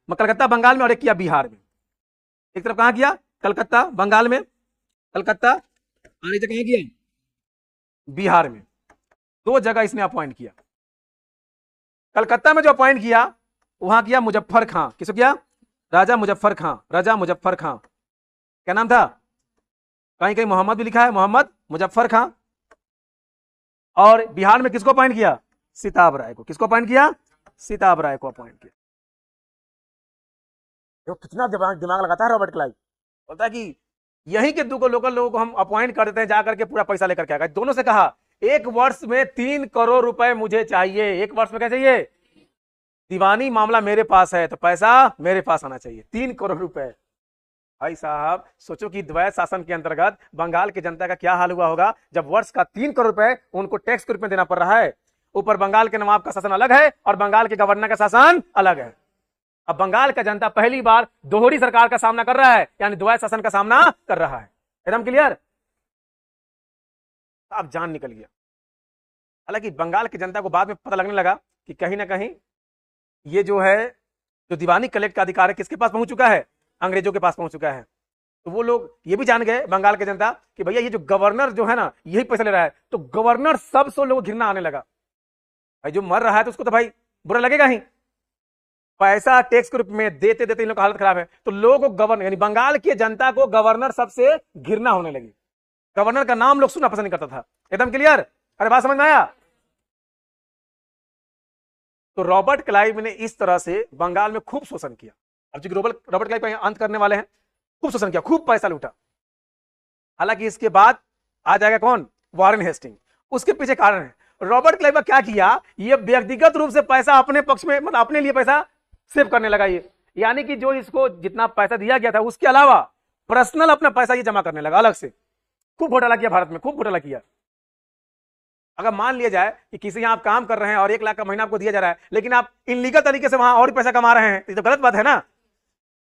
कलकत्ता बंगाल में और एक किया बिहार में। एक तरफ कहां किया? कलकत्ता बंगाल में, कलकत्ता, और एक जगह किया बिहार में। दो जगह इसने अपॉइंट किया। कलकत्ता में जो अपॉइंट किया वहां किया मुजफ्फर खां। किसको किया? राजा मुजफ्फर खां, राजा मुजफ्फर खां। क्या नाम था? कहीं कहीं मोहम्मद भी लिखा है, मोहम्मद मुजफ्फर खां। और बिहार में किसको अपॉइंट किया? सिताब राय को। किसको अपॉइंट किया? सिताब राय को अपॉइंट किया। कितना दिमाग लगाता है रॉबर्ट क्लाइव। बोलता है कि यहीं के दो लोकल लोगों को हम अपॉइंट कर देते हैं, जाकर के पूरा पैसा लेकर के आएगा। दोनों से कहा 1 वर्ष में 3 करोड़ रुपए मुझे चाहिए। 1 वर्ष में क्या चाहिए? दीवानी मामला मेरे पास है तो पैसा मेरे पास आना चाहिए, 3 करोड़ रुपए। भाई साहब सोचो कि द्वैध शासन के अंतर्गत बंगाल की जनता का क्या हाल हुआ होगा जब वर्ष का 3 करोड़ रुपए उनको टैक्स के रूप में देना पड़ रहा है। ऊपर बंगाल के नवाब का शासन अलग है और बंगाल के गवर्नर का शासन अलग है। अब बंगाल का जनता पहली बार दोहरी सरकार का सामना कर रहा है, यानी द्वैध शासन का सामना कर रहा है। एकदम क्लियर? अब जान निकल गया। हालांकि बंगाल की जनता को बाद में पता लगने लगा कि कहीं ना कहीं ये जो है, जो दीवानी कलेक्ट का अधिकार है किसके पास पहुंच चुका है? अंग्रेजों के पास पहुंच चुका है। तो वो लोग ये भी जान गए बंगाल की जनता कि भैया ये जो गवर्नर जो है ना यही पैसा ले रहा है। तो गवर्नर सबसे लोगों को घृणा आने लगा। भाई जो मर रहा है तो उसको तो भाई बुरा लगेगा ही, पैसा टैक्स के रूप में देते देते इन लोग का हालत खराब है। तो लोगों को गवर्नर यानी बंगाल की जनता को गवर्नर सबसे घृणा होने लगी। गवर्नर का नाम लोग सुनना पसंद नहीं करता था। एकदम क्लियर? अरे बात समझ में आया? तो रॉबर्ट क्लाइव ने इस तरह से बंगाल में खूब शोषण किया। अब चूंकि रॉबर्ट क्लाइव का अंत करने वाले हैं, खूब शोषण किया, खूब पैसा लूटा। हालांकि इसके बाद आ जाएगा कौन, वॉरेन हेस्टिंग। उसके पीछे कारण है रॉबर्ट क्लाइव क्या किया, ये व्यक्तिगत रूप से पैसा अपने पक्ष में, मतलब अपने लिए पैसा सेव करने लगा ये, यानी कि जो इसको जितना पैसा दिया गया था उसके अलावा पर्सनल अपना पैसा ये जमा करने लगा अलग से। खूब घोटाला किया भारत में, खूब घोटाला किया। अगर मान लिया जाए कि किसी यहाँ आप काम कर रहे हैं और 1 लाख का महीना आपको दिया जा रहा है, लेकिन आप इनलीगल तरीके से वहां और भी पैसा कमा रहे हैं, तो ये तो गलत बात है ना।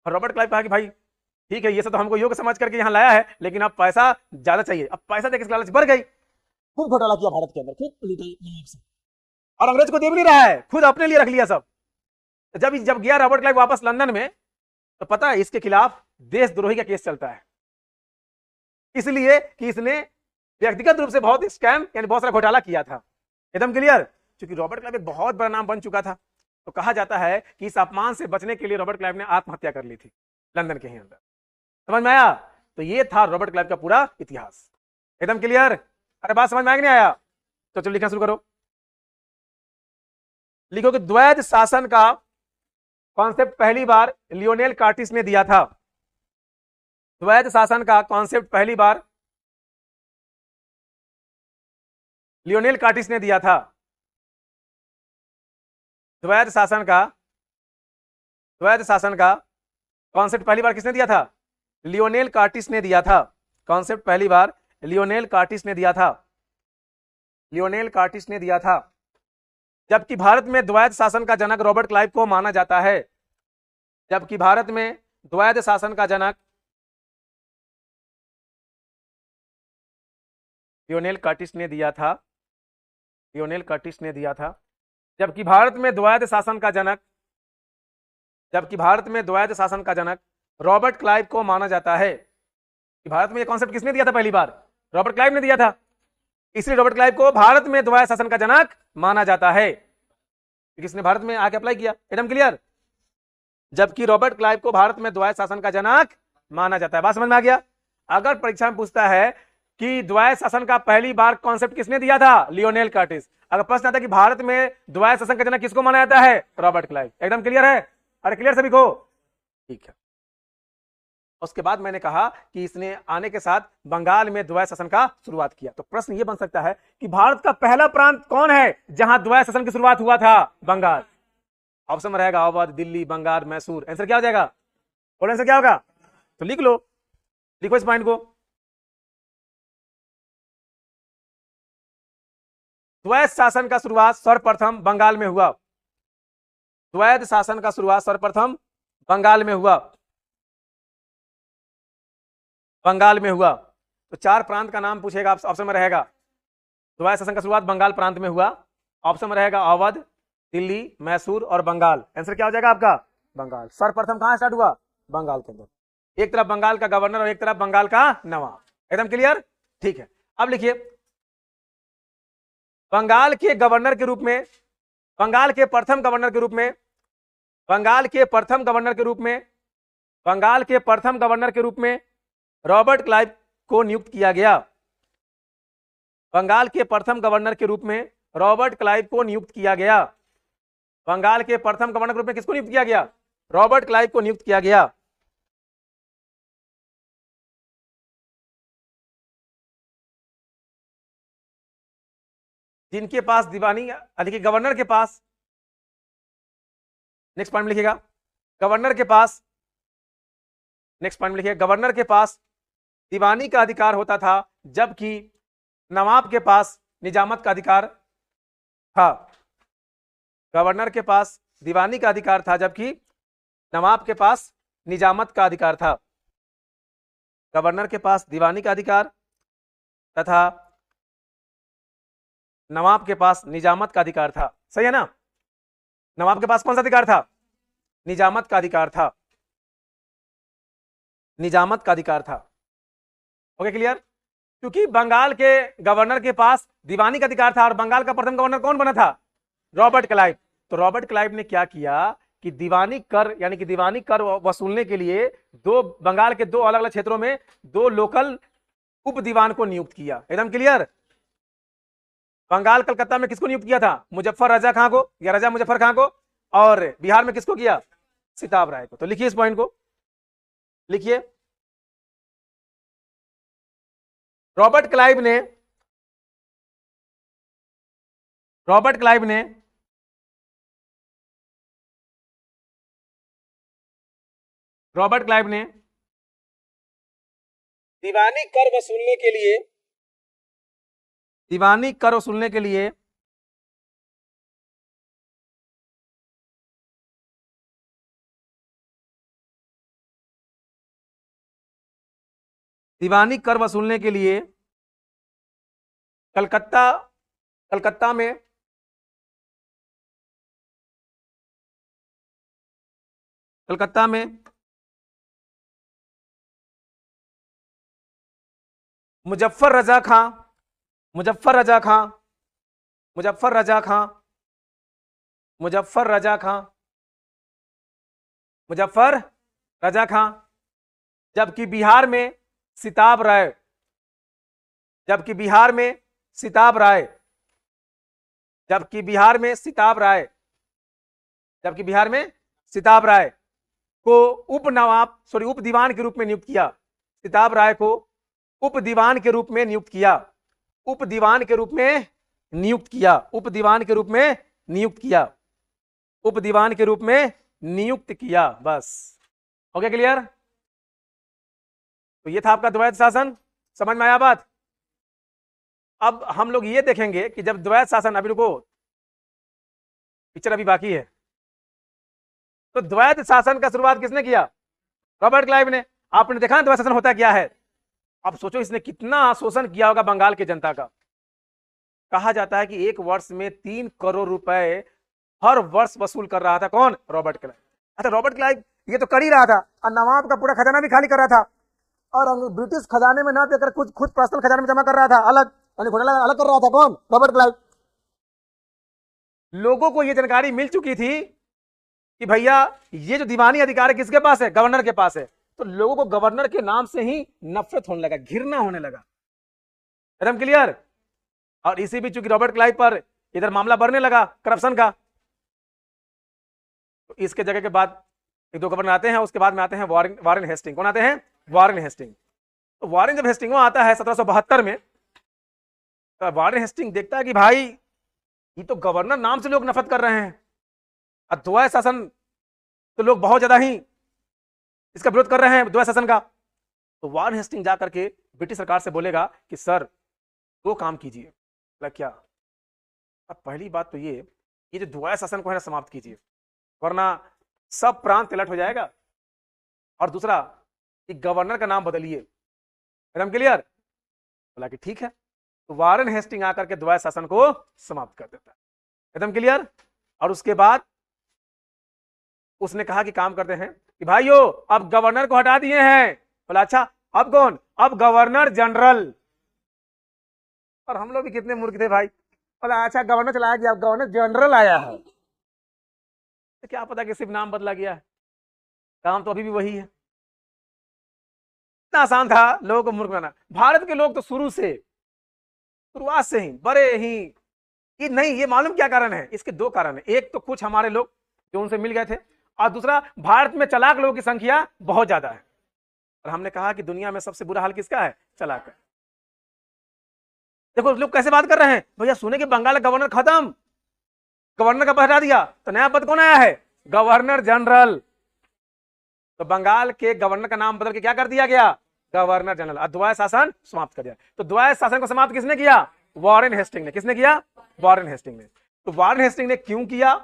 और रॉबर्ट क्लाइव कहा कि भाई ठीक है, ये सब तो हमको योग्य समझ करके यहाँ लाया है, लेकिन अब पैसा ज्यादा चाहिए। अब पैसा देकर लालच बढ़ गई, खूब घोटाला किया भारत के अंदर, खूब लूटा और अंग्रेज को दे भी नहीं रहा है, खुद अपने लिए रख लिया सब। जब गया रॉबर्ट क्लाइव वापस लंदन में, तो पता है इसके खिलाफ देशद्रोही का केस चलता है, इसलिए कि इसने व्यक्तिगत रूप से बहुत स्कैम यानी बहुत सारा घोटाला किया था। एकदम क्लियर। क्योंकि रॉबर्ट क्लाइव एक बहुत बड़ा नाम बन चुका था, तो कहा जाता है कि इस अपमान से बचने के लिए रॉबर्ट क्लाइव ने आत्महत्या कर ली थी लंदन के ही अंदर। समझ में आया? तो ये था रॉबर्ट क्लाइव का पूरा इतिहास। एकदम क्लियर। अरे बात समझ में आया कि नहीं आया? तो चलो लिखना शुरू करो। लिखो कि द्वैध शासन का कॉन्सेप्ट पहली बार लियोनेल कार्टिस ने दिया था। द्वैध शासन का कॉन्सेप्ट पहली बार लियोनेल कार्टिस ने दिया था। द्वैध शासन का कॉन्सेप्ट पहली बार किसने दिया था? लियोनेल कार्टिस ने दिया था। कॉन्सेप्ट पहली बार लियोनेल कार्टिस ने दिया था। लियोनेल कार्टिस ने दिया था। जबकि भारत में द्वैध शासन का जनक रॉबर्ट क्लाइव को माना जाता है। जबकि भारत में द्वैध शासन का जनक लियोनेल कार्टिस ने दिया था। लियोनेल कार्टिस ने दिया था। जबकि भारत में द्वैध शासन का जनक रॉबर्ट क्लाइव को माना जाता है। कि भारत में यह कॉन्सेप्ट किसने दिया था पहली बार? रॉबर्ट क्लाइव ने दिया था। इसलिए रॉबर्ट क्लाइव को भारत में द्वैध शासन का जनक माना जाता है, किसने भारत में आके अप्लाई किया। एकदम क्लियर। जबकि रॉबर्ट क्लाइव को भारत में द्वैध शासन का जनक माना जाता है। बात समझ में आ गया? अगर परीक्षा में पूछता है कि द्वैध शासन का पहली बार कॉन्सेप्ट किसने दिया था? Lionel Curtis. अगर प्रश्न आता है कि भारत में द्वैध शासन का जनक किसको माना जाता है? Robert Clive. एकदम क्लियर है? अरे क्लियर सभी को? ठीक है। उसके बाद मैंने कहा कि इसने आने के साथ बंगाल में द्वैध शासन का शुरुआत किया। तो प्रश्न यह बन सकता है कि भारत का पहला प्रांत कौन है जहां द्वैध शासन की शुरुआत हुआ था? बंगाल। ऑप्शन में रहेगा अवध, दिल्ली, बंगाल, मैसूर। आंसर क्या हो जाएगा? और आंसर क्या होगा? तो लिख लो, लिखो इस पॉइंट को। द्वैध शासन का शुरुआत सर्वप्रथम बंगाल में हुआ। द्वैध शासन का शुरुआत सर्वप्रथम बंगाल में हुआ। बंगाल में हुआ। तो 4 प्रांत का नाम पूछेगा, ऑप्शन में रहेगा द्वैध शासन का शुरुआत बंगाल प्रांत में हुआ। ऑप्शन में रहेगा अवध, दिल्ली, मैसूर और बंगाल। आंसर क्या हो जाएगा आपका? बंगाल। सर्वप्रथम कहां स्टार्ट हुआ? बंगाल के अंदर। एक तरफ बंगाल का गवर्नर और एक तरफ बंगाल का नवाब। एकदम क्लियर? ठीक है। अब लिखिए, बंगाल के गवर्नर के रूप में, बंगाल के प्रथम गवर्नर के रूप में, बंगाल के प्रथम गवर्नर के रूप में, बंगाल के प्रथम गवर्नर के रूप में रॉबर्ट क्लाइव को नियुक्त किया गया। बंगाल के प्रथम गवर्नर के रूप में रॉबर्ट क्लाइव को नियुक्त किया गया। बंगाल के प्रथम गवर्नर के रूप में किसको नियुक्त किया गया? रॉबर्ट क्लाइव को नियुक्त किया गया। जिनके पास दीवानी अधिक, गवर्नर के पास, नेक्स्ट पॉइंट लिखिएगा, गवर्नर के पास, नेक्स्ट पॉइंट लिखिए, गवर्नर के पास दीवानी का अधिकार होता था, जबकि नवाब के पास निजामत का अधिकार था। गवर्नर के पास दीवानी का अधिकार था, जबकि नवाब के पास निजामत का अधिकार था। गवर्नर के पास दीवानी का अधिकार तथा नवाब के पास निजामत का अधिकार था। सही है ना? नवाब के पास कौन सा अधिकार था? निजामत का अधिकार था। निजामत का अधिकार था। Okay clear? क्योंकि बंगाल के गवर्नर के पास दीवानी का अधिकार था और बंगाल का प्रथम गवर्नर कौन बना था? Robert Clive. तो रॉबर्ट क्लाइव ने क्या किया कि दीवानी कर, यानी कि दीवानी कर वसूलने के लिए बंगाल के 2 अलग अलग क्षेत्रों में 2 लोकल उप दीवान को नियुक्त किया। एकदम क्लियर? बंगाल कलकत्ता में किसको नियुक्त किया था? मुजफ्फर रजा खां को या रजा मुजफ्फर खां को। और बिहार में किसको किया? सिताब राय को। तो लिखिए इस पॉइंट को, लिखिए। रॉबर्ट क्लाइव ने रॉबर्ट क्लाइव ने रॉबर्ट क्लाइव ने दीवानी कर वसूलने के लिए दीवानी कर वसूलने के लिए दीवानी कर वसूलने के लिए कलकत्ता कलकत्ता में कलकत्ता में मुजफ्फर रजा खां मुजफ्फर रजा खां मुजफ्फर रजा खां मुजफ्फर रजा खां मुजफ्फर रजा खां जबकि बिहार में सिताब राय जबकि बिहार में सिताब राय जबकि बिहार में सिताब राय जबकि बिहार में सिताब राय को उप दीवान के रूप में नियुक्त किया। सिताब राय को उप दीवान के रूप में नियुक्त किया। उप दीवान के रूप में नियुक्त किया। उप दीवान के रूप में नियुक्त किया। उप दीवान के रूप में नियुक्त किया। बस हो गया क्लियर? तो ये था आपका द्वैध शासन। समझ में आया बात? अब हम लोग ये देखेंगे कि जब द्वैध शासन, अभी रुको, पिक्चर अभी बाकी है। तो द्वैध शासन का शुरुआत किसने किया? रॉबर्ट क्लाइव ने। आपने देखा द्वैध शासन होता क्या है? अब सोचो इसने कितना शोषण किया होगा बंगाल की जनता का। कहा जाता है कि एक वर्ष में 3 करोड़ रुपए हर वर्ष वसूल कर रहा था। कौन? Robert Clive. अच्छा, रॉबर्ट क्लाइव ये तो कर ही रहा था और नवाब का पूरा खजाना भी खाली कर रहा था, और ब्रिटिश खजाने में ना देकर खुद पर्सनल खजाने में जमा कर रहा था, अलग, यानी घोटाला अलग कर रहा था। कौन? Robert Clive. लोगों को यह जानकारी मिल चुकी थी कि भैया ये जो दीवानी अधिकार है किसके पास है? गवर्नर के पास है। तो लोगों को गवर्नर के नाम से ही नफरत होने लगा, घृणा होने लगा। एकदम क्लियर? और इसी बीच चूंकि रॉबर्ट क्लाइव पर इधर मामला बढ़ने लगा करप्शन का, तो इसके जगह के बाद एक दो गवर्नर आते हैं। उसके बाद में आते हैं वारेन हेस्टिंग। कौन आते हैं? Warren Hastings. तो वारेन जब हेस्टिंग आता है 1772 में, तो वारेन हेस्टिंग देखता है कि भाई ये तो गवर्नर नाम से लोग नफरत कर रहे हैं, और द्वैध शासन तो लोग बहुत ज्यादा ही इसका विरोध कर रहे हैं, द्वैध शासन का। तो वारेन हेस्टिंग जाकर के ब्रिटिश सरकार से बोलेगा कि सर 2 काम कीजिए। क्या? अब पहली बात तो ये जो द्वैध शासन को है ना समाप्त कीजिए, वरना सब प्रांत अलर्ट हो जाएगा। और दूसरा कि गवर्नर का नाम बदलिए। एकदम क्लियर? बोला कि ठीक है। तो वारेन हेस्टिंग आकर के द्वैध शासन को समाप्त कर देता है। एकदम क्लियर? और उसके बाद उसने कहा कि काम करते हैं कि भाइयों अब गवर्नर को हटा दिए हैं। बोला अच्छा अब कौन? अब गवर्नर जनरल। और हम लोग भी कितने मूर्ख थे भाई। बोला अच्छा गवर्नर चलाया गया, अब गवर्नर जनरल आया है। तो क्या पता कि सिर्फ नाम बदला गया है, काम तो अभी भी वही है। इतना आसान था लोगों को मूर्ख बनाना। भारत के लोग तो शुरुआत से ही बड़े ही ये नहीं, ये मालूम क्या कारण है? इसके 2 कारण है। एक तो कुछ हमारे लोग जो उनसे मिल गए थे, और दूसरा भारत में चालाक लोगों की संख्या बहुत ज्यादा है। और हमने कहा कि दुनिया में सबसे बुरा हाल किसका है? चालाक है। देखो लोग कैसे बात कर रहे हैं, भैया सुने कि बंगाल का गवर्नर खत्म, गवर्नर का पद हटा दिया, तो नया पद कौन आया है? Governor general. तो बंगाल के गवर्नर का नाम बदल के क्या कर दिया गया? Governor general. और द्वैध शासन समाप्त कर दिया। तो द्वैध शासन को समाप्त किसने किया? वारेन हेस्टिंग ने। किसने किया? वारेन हेस्टिंग ने। तो वारेन हेस्टिंग ने क्यों किया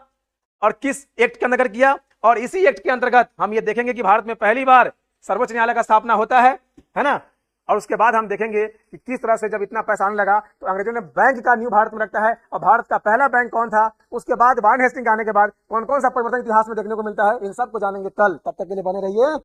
और किस एक्ट के अंतर्गत किया? और इसी एक्ट के अंतर्गत हम ये देखेंगे कि भारत में पहली बार सर्वोच्च न्यायालय का स्थापना होता है ना। और उसके बाद हम देखेंगे कि किस तरह से जब इतना पैसा आने लगा तो अंग्रेजों ने बैंक का न्यू भारत में रखा है। और भारत का पहला बैंक कौन था? उसके बाद वारेन हेस्टिंग आने के बाद कौन कौन सा परिवर्तन इतिहास में देखने को मिलता है, इन सब को जानेंगे कल। तब तक के लिए बने रहिए।